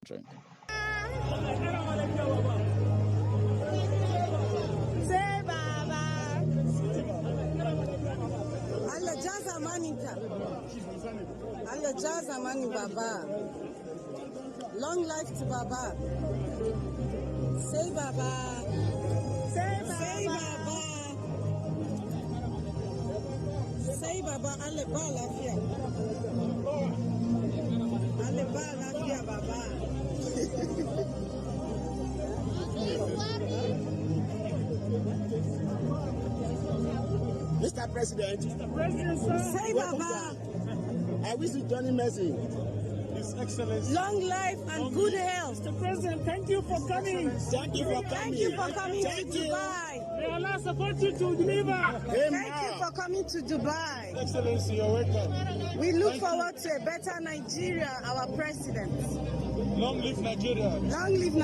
Drink. Say Baba. Allah jaza maninka. Allah jaza mani Baba. Long life to Baba. Say Baba. Say Baba. Say Baba. Allah ba lafiya. Allah ba lafiya Baba. Mr. President, Say Baba. I wish you Johnny Mercy. His Excellency. Long life and good health. Mr. President, thank you for coming. Thank you for coming. Thank you for coming to Thank you. Dubai. May Allah support you to deliver. Amen. Thank you for coming to Dubai. Excellency, you're welcome. We look forward to a better Nigeria, our president. Long live Nigeria. Long live Nigeria.